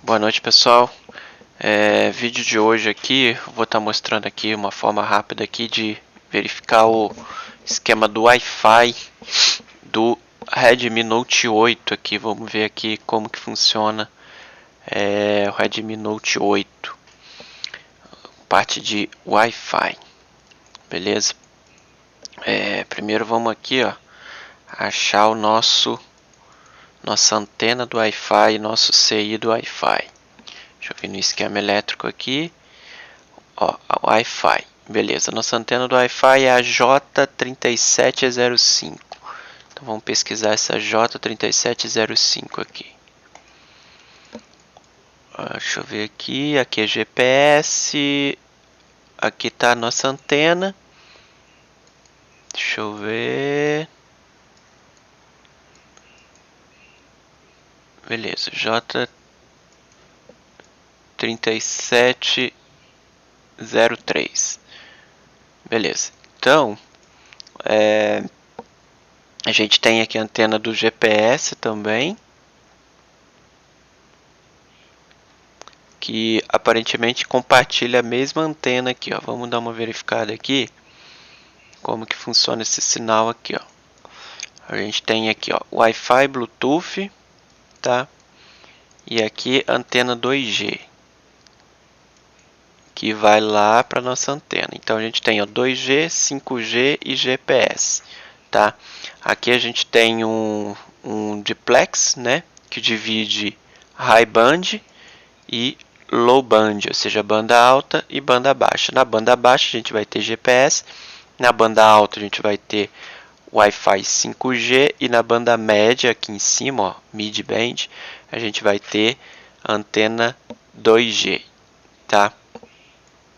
Boa noite, pessoal. Vídeo de hoje aqui, vou estar mostrando aqui uma forma rápida aqui de verificar o esquema do Wi-Fi do Redmi Note 8 aqui. Vamos ver aqui como que funciona o Redmi Note 8, parte de Wi-Fi, beleza? Primeiro vamos aqui, ó, achar o nossa antena do Wi-Fi, nosso CI do Wi-Fi. Deixa eu ver no esquema elétrico aqui. Ó, Wi-Fi. Beleza, nossa antena do Wi-Fi é a J3705. Então vamos pesquisar essa J3705 aqui. Deixa eu ver aqui. Aqui é GPS. Aqui está a nossa antena. Deixa eu ver. Beleza, J3703. Beleza, então a gente tem aqui a antena do GPS também, que aparentemente compartilha a mesma antena aqui, ó. Vamos dar uma verificada aqui como que funciona esse sinal aqui, ó. A gente tem aqui, ó, Wi-Fi, Bluetooth, tá? E aqui antena 2G, que vai lá para nossa antena. Então a gente tem, ó, 2G, 5G e GPS, tá? Aqui a gente tem um duplex, né, que divide high band e low band, ou seja, banda alta e banda baixa. Na banda baixa a gente vai ter GPS, na banda alta a gente vai ter Wi-Fi 5G e na banda média aqui em cima, ó, mid band, a gente vai ter antena 2G, tá?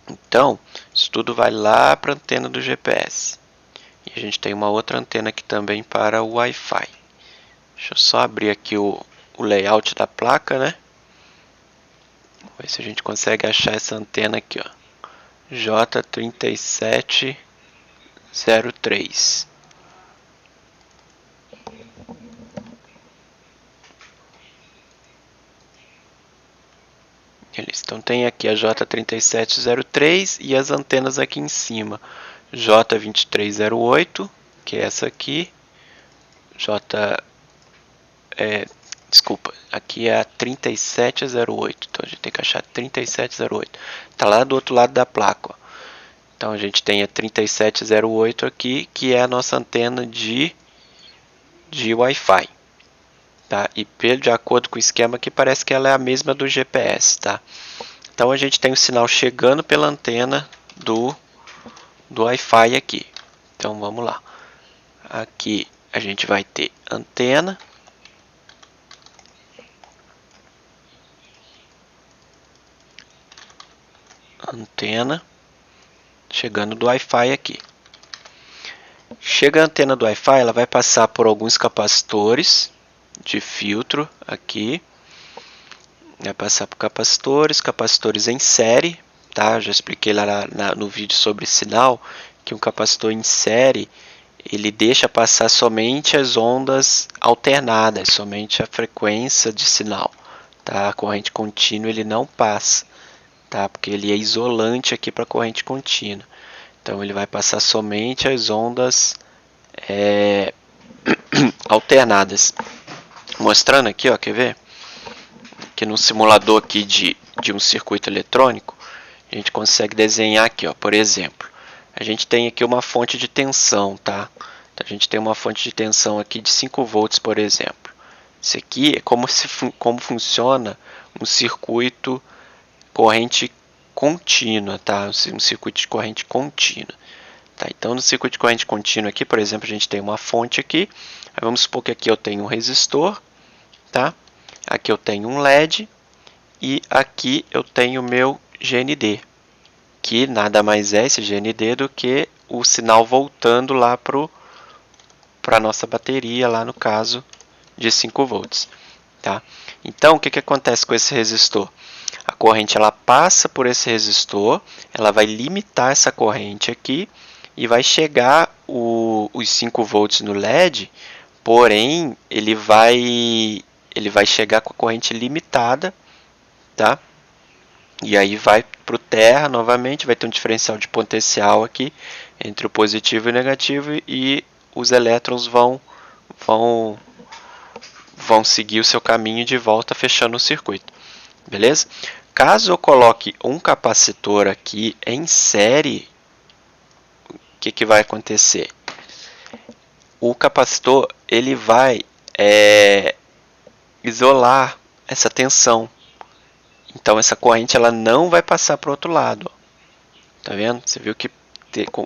Então, isso tudo vai lá para a antena do GPS. E a gente tem uma outra antena aqui também para o Wi-Fi. Deixa eu só abrir aqui o layout da placa, né? Vamos ver se a gente consegue achar essa antena aqui, ó. J3703. Então tem aqui a J3703 e as antenas aqui em cima. J2308, que é essa aqui. Desculpa, aqui é a 3708. Então a gente tem que achar 3708. Está lá do outro lado da placa, ó. Então a gente tem a 3708 aqui, que é a nossa antena de Wi-Fi. Tá? E de acordo com o esquema aqui, parece que ela é a mesma do GPS. Tá? Então a gente tem o sinal chegando pela antena do Wi-Fi aqui. Então vamos lá. Aqui a gente vai ter antena. Chegando do Wi-Fi aqui. Chega a antena do Wi-Fi, ela vai passar por alguns capacitores de filtro aqui. Vai passar por capacitores em série, tá? Já expliquei lá no vídeo sobre sinal que um capacitor em série ele deixa passar somente as ondas alternadas, somente a frequência de sinal, tá? A corrente contínua ele não passa, tá? Porque ele é isolante aqui para a corrente contínua. Então ele vai passar somente as ondas alternadas. Mostrando aqui, ó, quer ver? Que no simulador aqui de um circuito eletrônico, a gente consegue desenhar aqui, ó, por exemplo, a gente tem aqui uma fonte de tensão, tá? Então, a gente tem uma fonte de tensão aqui de 5 volts, por exemplo. Isso aqui é como funciona um circuito corrente contínua, tá? Um circuito de corrente contínua. Tá? Então, no circuito de corrente contínua aqui, por exemplo, a gente tem uma fonte aqui. Aí vamos supor que aqui eu tenho um resistor, tá? Aqui eu tenho um LED e aqui eu tenho o meu GND, que nada mais é esse GND do que o sinal voltando lá para a nossa bateria, lá no caso de 5 volts. Tá? Então, o que acontece com esse resistor? A corrente ela passa por esse resistor, ela vai limitar essa corrente aqui e vai chegar os 5 volts no LED, porém ele vai chegar com a corrente limitada, tá? E aí vai para o terra novamente, vai ter um diferencial de potencial aqui entre o positivo e o negativo e os elétrons vão seguir o seu caminho de volta fechando o circuito, beleza? Caso eu coloque um capacitor aqui em série, o que vai acontecer? O capacitor ele vai isolar essa tensão. Então essa corrente ela não vai passar para o outro lado. Ó. Tá vendo? Você viu que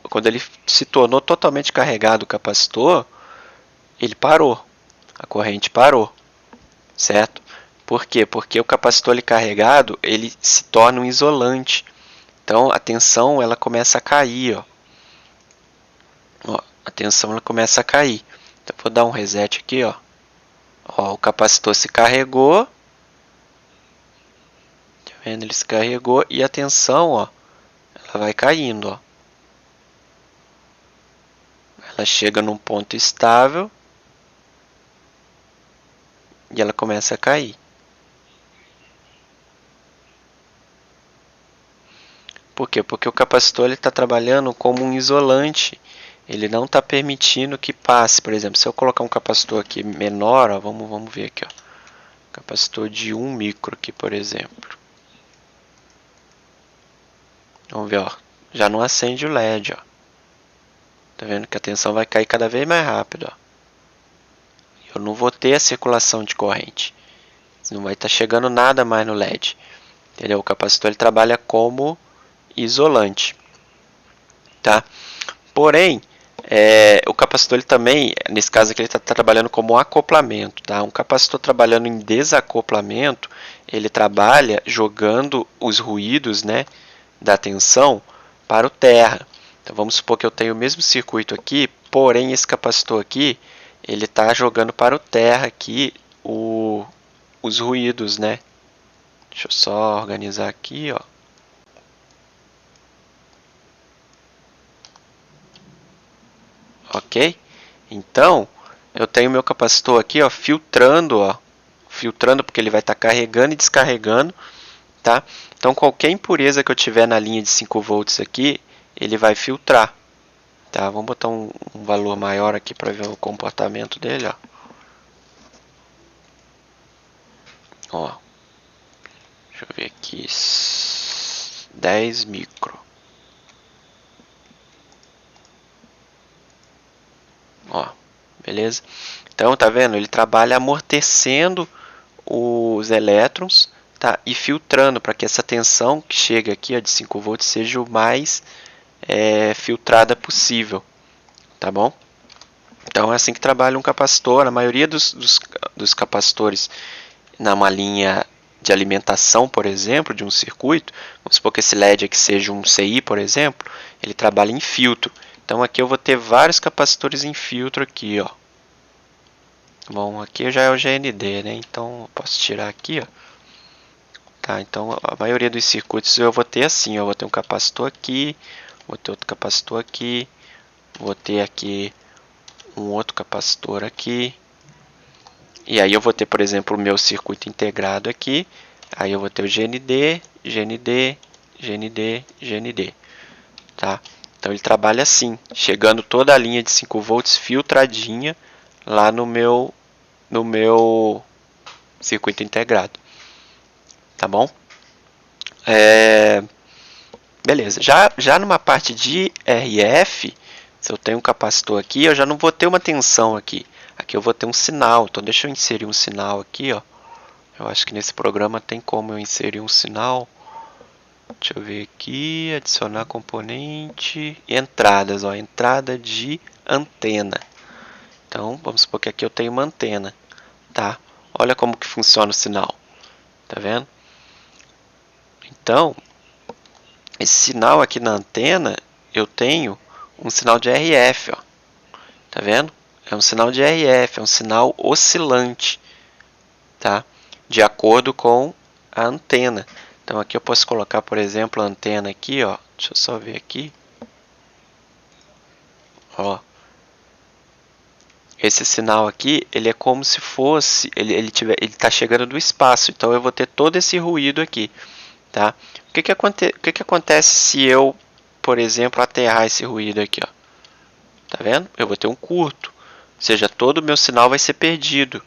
quando ele se tornou totalmente carregado o capacitor, ele parou. A corrente parou. Certo? Por quê? Porque o capacitor ele carregado ele se torna um isolante. Então a tensão ela começa a cair. Ó, a tensão ela começa a cair. Então vou dar um reset aqui. Ó, o capacitor se carregou. Ele se carregou e a tensão, ó, ela vai caindo, ó. Ela chega num ponto estável e ela começa a cair. Por quê? Porque o capacitor está trabalhando como um isolante. Ele não está permitindo que passe. Por exemplo, se eu colocar um capacitor aqui menor, ó, vamos ver aqui, ó, capacitor de 1 micro aqui, por exemplo. Vamos ver, ó, já não acende o LED, ó. Tá vendo que a tensão vai cair cada vez mais rápido, ó. Eu não vou ter a circulação de corrente. Não vai estar chegando nada mais no LED. Entendeu? O capacitor ele trabalha como isolante. Tá? Porém, o capacitor ele também, nesse caso aqui, ele está trabalhando como acoplamento. Tá? Um capacitor trabalhando em desacoplamento, ele trabalha jogando os ruídos, né, da tensão para o terra. Então vamos supor que eu tenho o mesmo circuito aqui, porém esse capacitor aqui, ele está jogando para o terra aqui os ruídos, né? Deixa eu só organizar aqui, ó. Ok? Então, eu tenho meu capacitor aqui, ó, filtrando, porque ele vai estar carregando e descarregando, tá? Então, qualquer impureza que eu tiver na linha de 5 volts aqui, ele vai filtrar, tá? Vamos botar um valor maior aqui para ver o comportamento dele, ó. Ó. Deixa eu ver aqui, 10 micro. Ó, beleza? Então, tá vendo? Ele trabalha amortecendo os elétrons, tá? E filtrando para que essa tensão que chega aqui, ó, de 5 volts seja o mais filtrada possível, tá bom? Então é assim que trabalha um capacitor. A maioria dos capacitores numa linha de alimentação, por exemplo, de um circuito, vamos supor que esse LED aqui seja um CI, por exemplo, ele trabalha em filtro. Então aqui eu vou ter vários capacitores em filtro aqui, ó. Bom, aqui já é o GND, né? Então eu posso tirar aqui, ó. Tá, então a maioria dos circuitos eu vou ter assim, ó. Eu vou ter um capacitor aqui, vou ter outro capacitor aqui, vou ter aqui um outro capacitor aqui. E aí eu vou ter, por exemplo, o meu circuito integrado aqui. Aí eu vou ter o GND, GND, GND, GND. Tá? Então ele trabalha assim, chegando toda a linha de 5 volts filtradinha lá no meu circuito integrado. Tá bom? Beleza. Já numa parte de RF, se eu tenho um capacitor aqui, eu já não vou ter uma tensão aqui. Aqui eu vou ter um sinal. Então deixa eu inserir um sinal aqui, ó. Eu acho que nesse programa tem como eu inserir um sinal. Deixa eu ver aqui, adicionar componente, entradas, ó, entrada de antena. Então, vamos supor que aqui eu tenho uma antena, tá? Olha como que funciona o sinal, tá vendo? Então, esse sinal aqui na antena, eu tenho um sinal de RF, ó. Tá vendo? É um sinal de RF, é um sinal oscilante, tá? De acordo com a antena. Então aqui eu posso colocar, por exemplo, a antena aqui, ó. Deixa eu só ver aqui. Ó. esse sinal aqui, ele é como se fosse, ele tá chegando do espaço, então eu vou ter todo esse ruído aqui, tá? O que que acontece se eu, por exemplo, aterrar esse ruído aqui, ó? Tá vendo? Eu vou ter um curto, ou seja, todo o meu sinal vai ser perdido,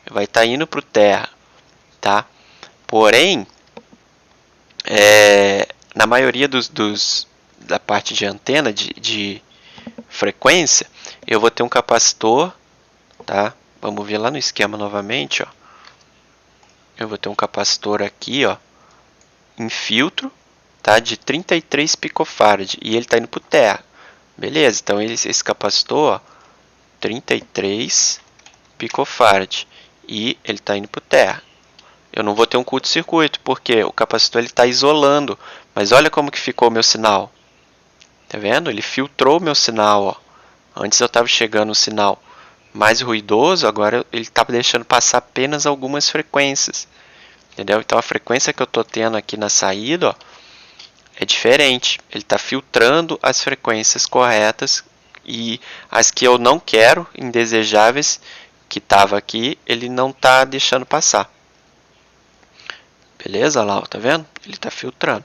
vai estar indo para o terra, tá? Porém, na maioria da parte de antena de frequência, eu vou ter um capacitor, tá? Vamos ver lá no esquema novamente, ó. Eu vou ter um capacitor aqui, ó, em filtro, tá? De 33 picofarad e ele está indo para o terra. Beleza, então esse capacitor, ó, 33 picofarad e ele está indo para o terra. Eu não vou ter um curto-circuito, porque o capacitor está isolando. Mas olha como que ficou o meu sinal. Tá vendo? Ele filtrou o meu sinal. Ó. Antes eu estava chegando um sinal mais ruidoso, agora ele está deixando passar apenas algumas frequências. Entendeu? Então a frequência que eu estou tendo aqui na saída, ó, é diferente. Ele está filtrando as frequências corretas e as que eu não quero, indesejáveis, que estava aqui, ele não está deixando passar. Beleza? Lá, ó, tá vendo? Ele está filtrando.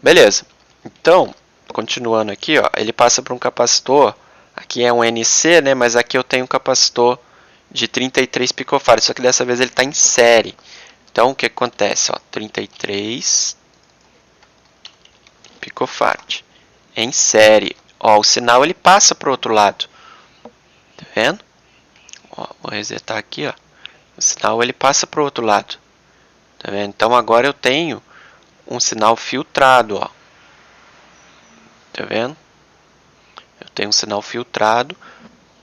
Beleza. Então, continuando aqui, ó, ele passa para um capacitor. Aqui é um NC, né? Mas aqui eu tenho um capacitor de 33 picofarad. Só que dessa vez ele está em série. Então, o que acontece? Ó, 33 picofarad em série. Ó, o sinal ele passa para o outro lado. Tá vendo? Ó, vou resetar aqui, ó. O sinal ele passa para o outro lado. Tá vendo? Então agora eu tenho um sinal filtrado, ó. Tá vendo? Eu tenho um sinal filtrado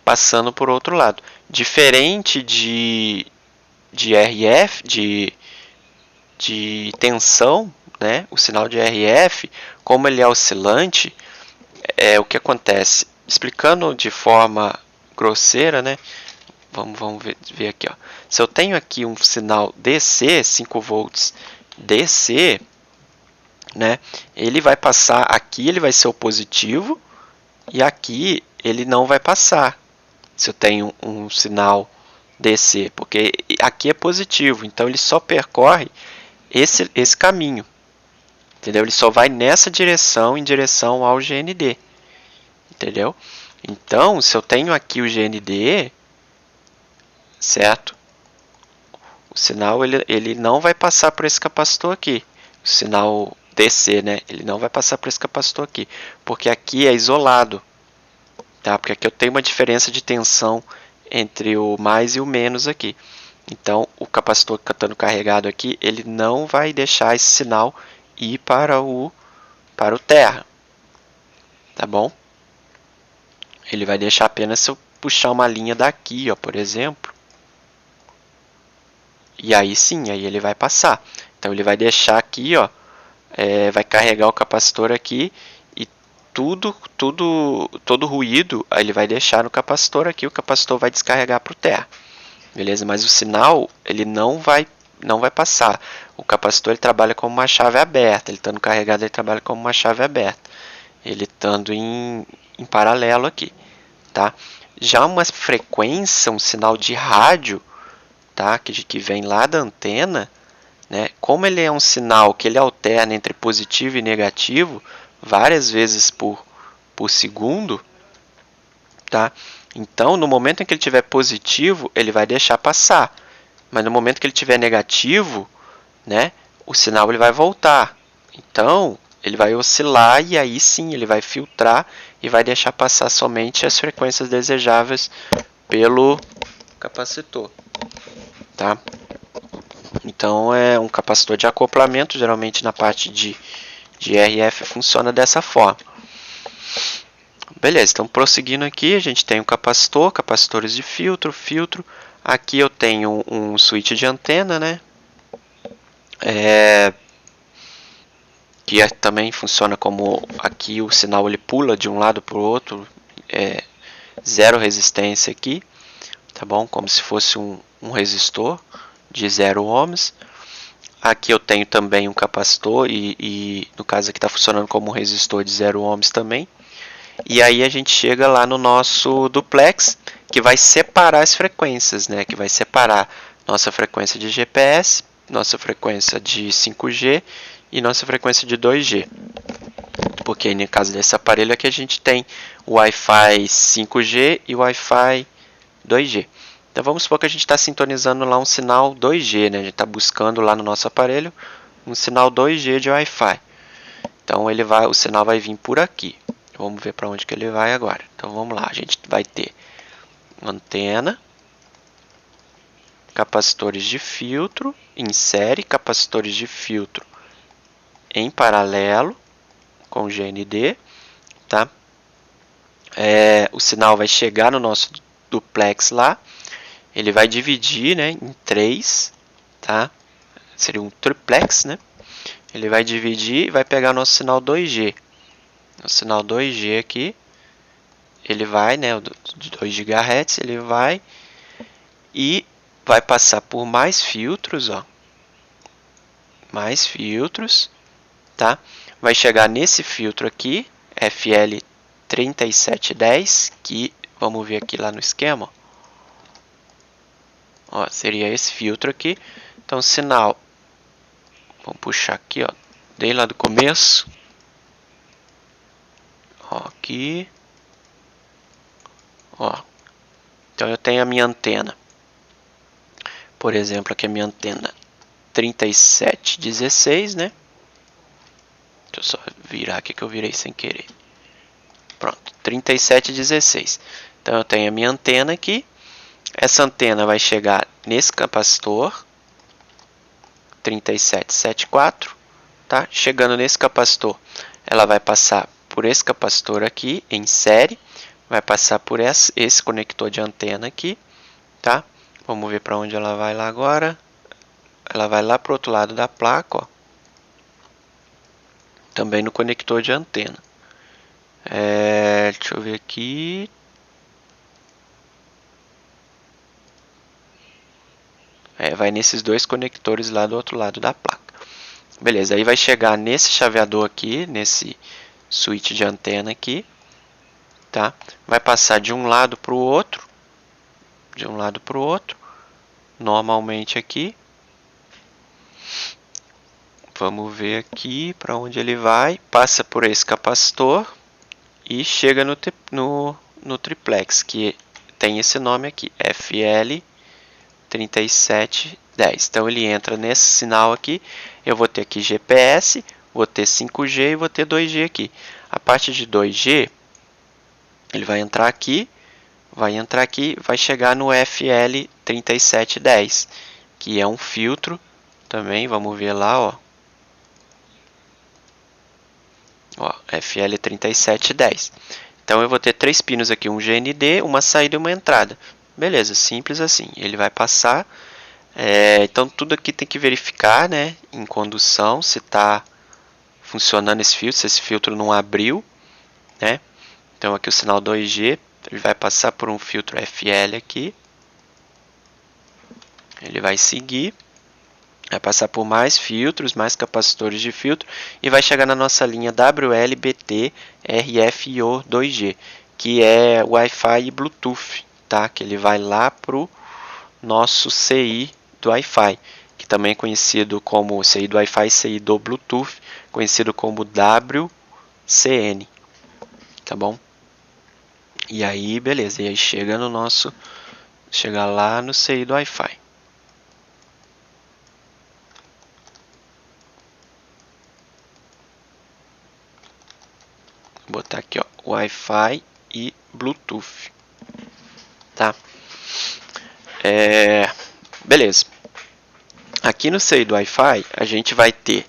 passando por outro lado. Diferente de RF, de tensão, né? O sinal de RF, como ele é oscilante, o que acontece? Explicando de forma grosseira, né? Vamos ver aqui, ó. Se eu tenho aqui um sinal DC, 5 volts DC, né? Ele vai passar aqui, ele vai ser o positivo e aqui ele não vai passar. Se eu tenho um sinal DC, porque aqui é positivo, então ele só percorre esse caminho, entendeu? Ele só vai nessa direção, em direção ao GND, entendeu? Então, se eu tenho aqui o GND, certo? O sinal ele não vai passar por esse capacitor aqui, o sinal DC, né? Ele não vai passar por esse capacitor aqui, porque aqui é isolado, tá? Porque aqui eu tenho uma diferença de tensão entre o mais e o menos aqui. Então, o capacitor que está estando carregado aqui, ele não vai deixar esse sinal ir para o terra, tá bom? Ele vai deixar apenas se eu puxar uma linha daqui, ó, por exemplo. E aí sim, aí ele vai passar. Então, ele vai deixar aqui, ó, vai carregar o capacitor aqui e todo ruído ele vai deixar no capacitor aqui, o capacitor vai descarregar para o terra, beleza? Mas o sinal ele não vai passar. O capacitor ele trabalha como uma chave aberta, ele estando carregado ele trabalha como uma chave aberta, ele estando em paralelo aqui, tá? Já uma frequência, um sinal de rádio, tá? Que vem lá da antena, né? Como ele é um sinal que ele alterna entre positivo e negativo várias vezes por segundo, tá? Então, no momento em que ele estiver positivo, ele vai deixar passar. Mas no momento que ele estiver negativo, né, o sinal ele vai voltar. Então, ele vai oscilar e aí sim ele vai filtrar e vai deixar passar somente as frequências desejáveis pelo capacitor, tá? Então, é um capacitor de acoplamento, geralmente na parte de RF funciona dessa forma. Beleza, então prosseguindo aqui, a gente tem um capacitor, capacitores de filtro. Aqui eu tenho um switch de antena, né? Que também funciona como aqui o sinal ele pula de um lado para o outro, zero resistência aqui, tá bom? Como se fosse um resistor de 0 ohms. Aqui eu tenho também um capacitor e no caso aqui está funcionando como um resistor de 0 ohms também. E aí a gente chega lá no nosso duplex, que vai separar as frequências, né? Que vai separar nossa frequência de GPS, nossa frequência de 5G e nossa frequência de 2G. Porque no caso desse aparelho aqui a gente tem o Wi-Fi 5G e o Wi-Fi 2G. Então vamos supor que a gente está sintonizando lá um sinal 2G, né? A gente está buscando lá no nosso aparelho um sinal 2G de Wi-Fi. Então o sinal vai vir por aqui. Vamos ver para onde que ele vai agora. Então vamos lá, a gente vai ter antena, capacitores de filtro em série, capacitores de filtro em paralelo com GND, tá? O sinal vai chegar no nosso duplex lá, ele vai dividir, né, em 3, tá? Seria um triplex, né? Ele vai dividir e vai pegar nosso sinal 2G. O sinal 2G aqui, ele vai, né, de 2 GHz, ele vai e vai passar por mais filtros, ó. Mais filtros, tá? Vai chegar nesse filtro aqui, FL3710, que vamos ver aqui lá no esquema, ó, seria esse filtro aqui. Então, o sinal, vamos puxar aqui, ó, desde lá do começo, ó, aqui, ó. Então, eu tenho a minha antena, por exemplo, aqui a minha antena 3716, né? Deixa eu só virar aqui que eu virei sem querer. Pronto, 3716. Então eu tenho a minha antena aqui. Essa antena vai chegar nesse capacitor 3774, tá? Chegando nesse capacitor, ela vai passar por esse capacitor aqui em série, vai passar por esse conector de antena aqui, tá? Vamos ver para onde ela vai lá agora. Ela vai lá para o outro lado da placa, ó. Também no conector de antena. Deixa eu ver aqui. Vai nesses dois conectores lá do outro lado da placa. Beleza, aí vai chegar nesse chaveador aqui, nesse switch de antena aqui, tá? Vai passar de um lado para o outro, normalmente aqui. Vamos ver aqui para onde ele vai. Passa por esse capacitor e chega no triplex, que tem esse nome aqui, FL3710. Então ele entra nesse sinal aqui. Eu vou ter aqui GPS, vou ter 5G e vou ter 2G aqui. A parte de 2G, ele vai entrar aqui, vai chegar no FL3710, que é um filtro também. Vamos ver lá, ó. FL3710. Então eu vou ter 3 pinos aqui, um GND, uma saída e uma entrada. Beleza, simples assim. Ele vai passar. Então tudo aqui tem que verificar, né, em condução, se está funcionando esse filtro, se esse filtro não abriu, né? Então aqui o sinal 2G, ele vai passar por um filtro FL aqui. Ele vai seguir. Vai passar por mais filtros, mais capacitores de filtro e vai chegar na nossa linha WLBT RFIO 2G, que é Wi-Fi e Bluetooth, tá? Que ele vai lá pro nosso CI do Wi-Fi, que também é conhecido como CI do Wi-Fi, CI do Bluetooth, conhecido como WCN, tá bom? E aí, beleza, e aí chega lá no CI do Wi-Fi. Vou botar aqui, ó, Wi-Fi e Bluetooth, tá? Beleza. Aqui no CI do Wi-Fi a gente vai ter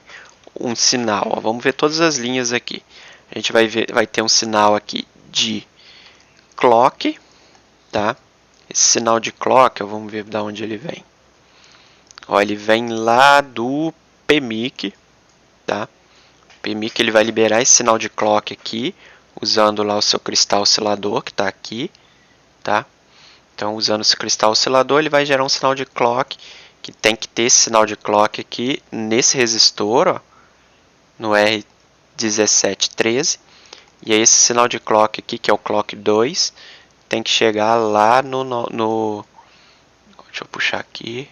um sinal, ó, vamos ver todas as linhas aqui. A gente vai ter um sinal aqui de clock, tá? Esse sinal de clock, ó, vamos ver de onde ele vem. Ó, ele vem lá do PMIC, tá? PMIC ele vai liberar esse sinal de clock aqui, usando lá o seu cristal oscilador que está aqui, tá? Então, usando esse cristal oscilador, ele vai gerar um sinal de clock, que tem que ter esse sinal de clock aqui nesse resistor, ó, no R1713, E aí esse sinal de clock aqui, que é o clock 2, tem que chegar lá no deixa eu puxar aqui,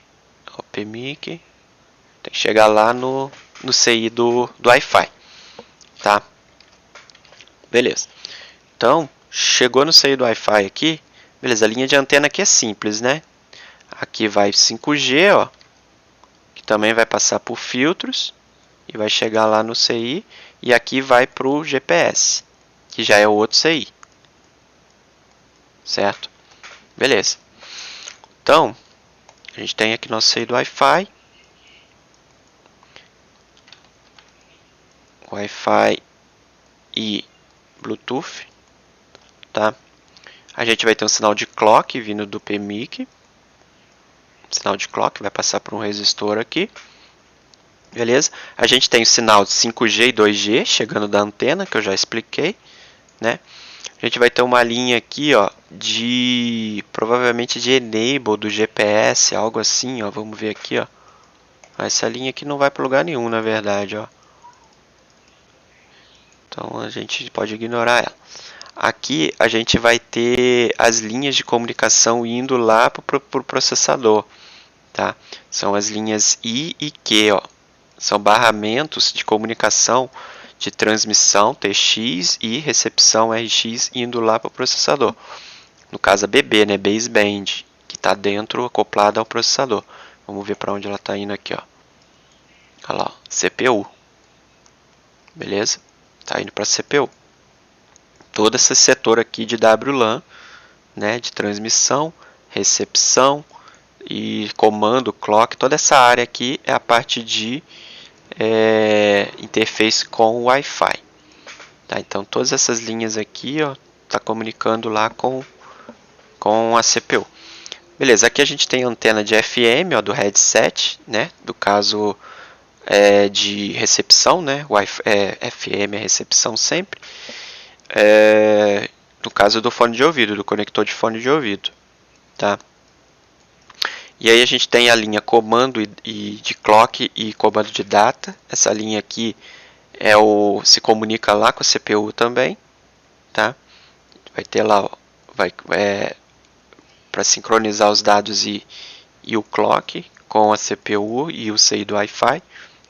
o PMIC, tem que chegar lá no CI do Wi-Fi, tá? Beleza. Então, chegou no CI do Wi-Fi aqui, beleza, a linha de antena aqui é simples, né? Aqui vai 5G, ó, que também vai passar por filtros e vai chegar lá no CI, e aqui vai para o GPS, que já é o outro CI, certo? Beleza. Então, a gente tem aqui nosso CI do Wi-Fi, Wi-Fi e Bluetooth, tá? A gente vai ter um sinal de clock vindo do PMIC, sinal de clock vai passar por um resistor aqui, beleza? A gente tem o sinal de 5G e 2G chegando da antena, que eu já expliquei, né? A gente vai ter uma linha aqui, ó, provavelmente de enable do GPS, algo assim, ó. Vamos ver aqui, ó. Essa linha aqui não vai para lugar nenhum, na verdade, ó. Então a gente pode ignorar ela. Aqui a gente vai ter as linhas de comunicação indo lá para o processador, tá? São as linhas I e Q, ó. São barramentos de comunicação de transmissão TX e recepção RX indo lá para o processador. No caso a BB, né, baseband, que está dentro, acoplada ao processador. Vamos ver para onde ela está indo aqui, ó. Olha lá, ó, CPU. Beleza? Está indo para a CPU. Todo esse setor aqui de WLAN, né, de transmissão, recepção e comando, clock, toda essa área aqui é a parte de interface com o Wi-Fi. Tá? Então todas essas linhas aqui tá comunicando lá com a CPU. Beleza, aqui a gente tem a antena de FM, ó, do headset, né? Do caso de recepção, né? FM é recepção sempre. No caso do fone de ouvido, do conector de fone de ouvido, tá? E aí a gente tem a linha comando e de clock e comando de data. Essa linha aqui se comunica lá com a CPU também, tá? Vai ter lá, para sincronizar os dados e o clock com a CPU e o CI do Wi-Fi.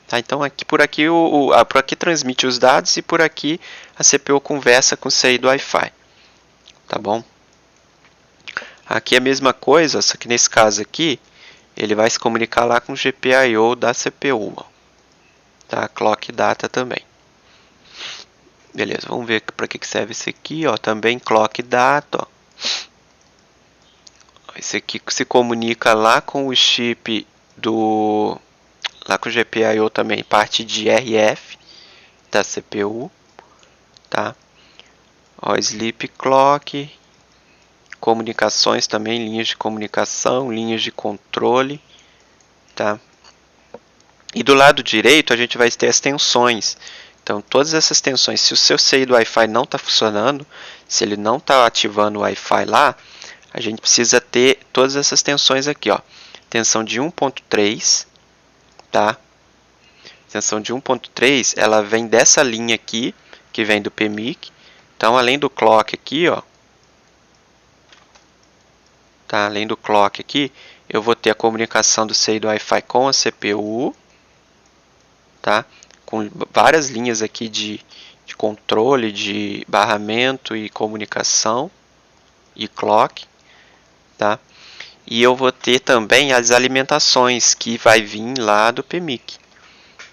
Tá? Então aqui, por aqui transmite os dados e por aqui a CPU conversa com o CI do Wi-Fi. Tá bom? Aqui é a mesma coisa, só que nesse caso aqui ele vai se comunicar lá com o GPIO da CPU. Ó. Tá? Clock e data também. Beleza, vamos ver para que serve esse aqui. Ó. Também clock e data. Ó. Esse aqui se comunica lá com o chip lá com o GPIO também, parte de RF da CPU, tá? Ó, sleep clock, comunicações também, linhas de comunicação, linhas de controle, tá? E do lado direito a gente vai ter as tensões. Então todas essas tensões, se o seu CI do Wi-Fi não está funcionando, se ele não está ativando o Wi-Fi lá, a gente precisa ter todas essas tensões aqui, ó. Tensão de 1.3, tá? Tensão de 1.3, ela vem dessa linha aqui, que vem do PMIC. Então, além do clock aqui, ó, tá? Além do clock aqui, eu vou ter a comunicação do CI do Wi-Fi com a CPU, tá? Com várias linhas aqui de controle, de barramento e comunicação e clock, tá? E eu vou ter também as alimentações que vai vir lá do PMIC.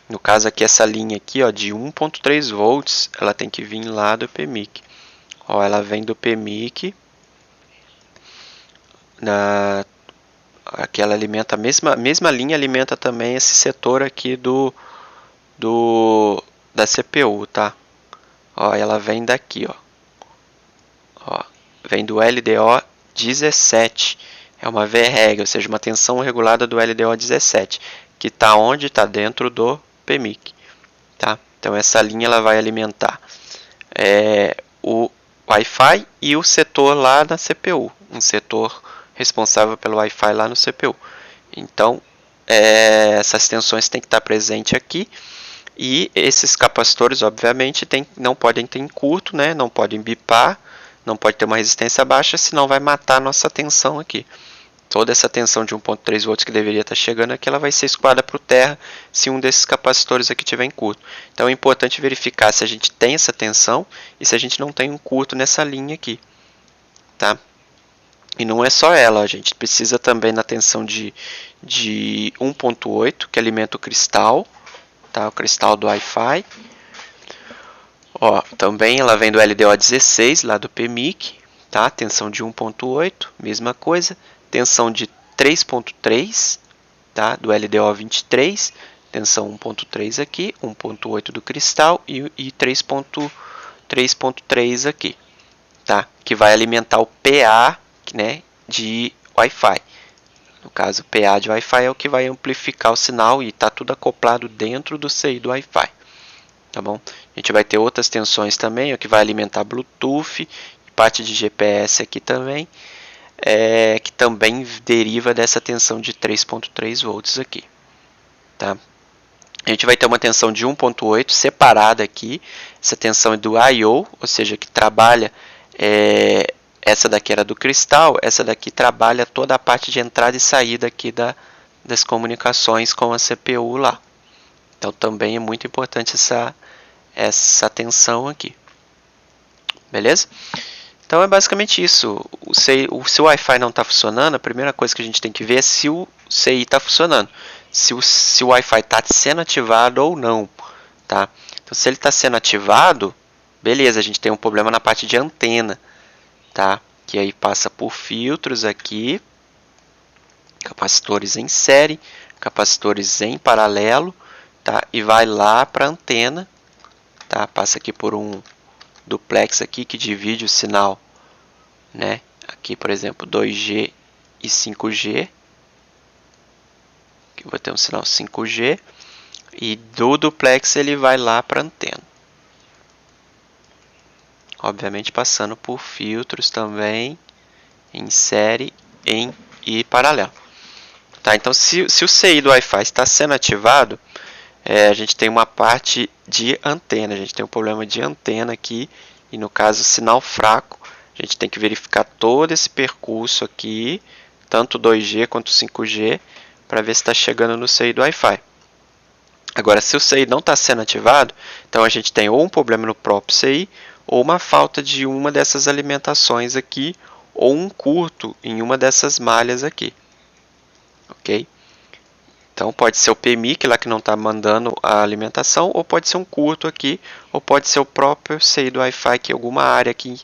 No caso aqui, essa linha aqui, ó, de 1.3 volts, ela tem que vir lá do PMIC. Ó, ela vem do PMIC. Aqui ela alimenta, a mesma linha alimenta também esse setor aqui da CPU, tá? Ó, ela vem daqui, ó. Vem do LDO 17. É uma VREG, ou seja, uma tensão regulada do LDO 17, que está onde? Está dentro do PMIC, tá? Então essa linha ela vai alimentar o Wi-Fi e o setor lá na CPU, um setor responsável pelo Wi-Fi lá no CPU. Então essas tensões têm que estar presentes aqui E esses capacitores, obviamente, não podem ter encurto, né? Não podem bipar, não pode ter uma resistência baixa, senão vai matar a nossa tensão aqui. Toda essa tensão de 1.3 volts que deveria estar chegando aqui, ela vai ser escoada para o terra se um desses capacitores aqui tiver em curto. Então é importante verificar se a gente tem essa tensão e se a gente não tem um curto nessa linha aqui, tá? E não é só ela, a gente precisa também na tensão de 1.8, que alimenta o cristal, tá? O cristal do Wi-Fi. Ó, também ela vem do LDO16, lá do PMIC, tá? Tensão de 1.8, mesma coisa. Tensão de 3.3, tá? Do LDO23, tensão 1.3 aqui, 1.8 do cristal e 3.3 aqui, tá? Que vai alimentar o PA, né, de Wi-Fi. No caso, o PA de Wi-Fi é o que vai amplificar o sinal e está tudo acoplado dentro do CI do Wi-Fi. Tá bom? A gente vai ter outras tensões também, o que vai alimentar Bluetooth, parte de GPS aqui também, que também deriva dessa tensão de 3.3 volts aqui. Tá? A gente vai ter uma tensão de 1.8 separada aqui, essa tensão é do I/O, ou seja, que trabalha, essa daqui era do cristal, essa daqui trabalha toda a parte de entrada e saída aqui das comunicações com a CPU lá. Então também é muito importante essa tensão aqui. Beleza? Então é basicamente isso. Se o Wi-Fi não está funcionando, a primeira coisa que a gente tem que ver é se o CI está funcionando. Se o Wi-Fi está sendo ativado ou não. Tá? Então se ele está sendo ativado, beleza, a gente tem um problema na parte de antena. Tá? Que aí passa por filtros aqui, capacitores em série, capacitores em paralelo, tá? E vai lá para a antena, tá? Passa aqui por um duplex aqui que divide o sinal, né? Aqui, por exemplo, 2G e 5G. Aqui eu vou ter um sinal 5G e do duplex ele vai lá para a antena. Obviamente passando por filtros também em série e paralelo. Tá? Então, se o CI do Wi-Fi está sendo ativado, a gente tem uma parte de antena. A gente tem um problema de antena aqui e, no caso, sinal fraco. A gente tem que verificar todo esse percurso aqui, tanto 2G quanto 5G, para ver se está chegando no CI do Wi-Fi. Agora, se o CI não está sendo ativado, então a gente tem ou um problema no próprio CI, ou uma falta de uma dessas alimentações aqui, ou um curto em uma dessas malhas aqui. Ok? Então pode ser o PMIC lá que não está mandando a alimentação, ou pode ser um curto aqui, ou pode ser o próprio CI do Wi-Fi, que alguma área aqui,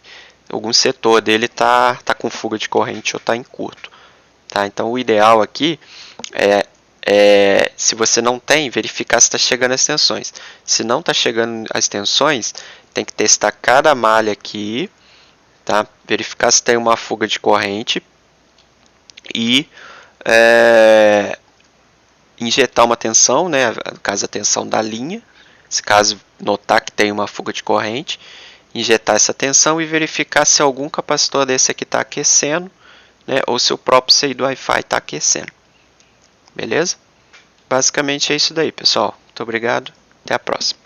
algum setor dele está com fuga de corrente ou está em curto. Tá? Então o ideal aqui se você não tem, verificar se está chegando as tensões. Se não está chegando as tensões, tem que testar cada malha aqui, tá? Verificar se tem uma fuga de corrente e injetar uma tensão, né? No caso a tensão da linha, se caso notar que tem uma fuga de corrente, injetar essa tensão e verificar se algum capacitor desse aqui está aquecendo, né? Ou se o próprio CI do Wi-Fi está aquecendo. Beleza? Basicamente é isso daí, pessoal. Muito obrigado. Até a próxima.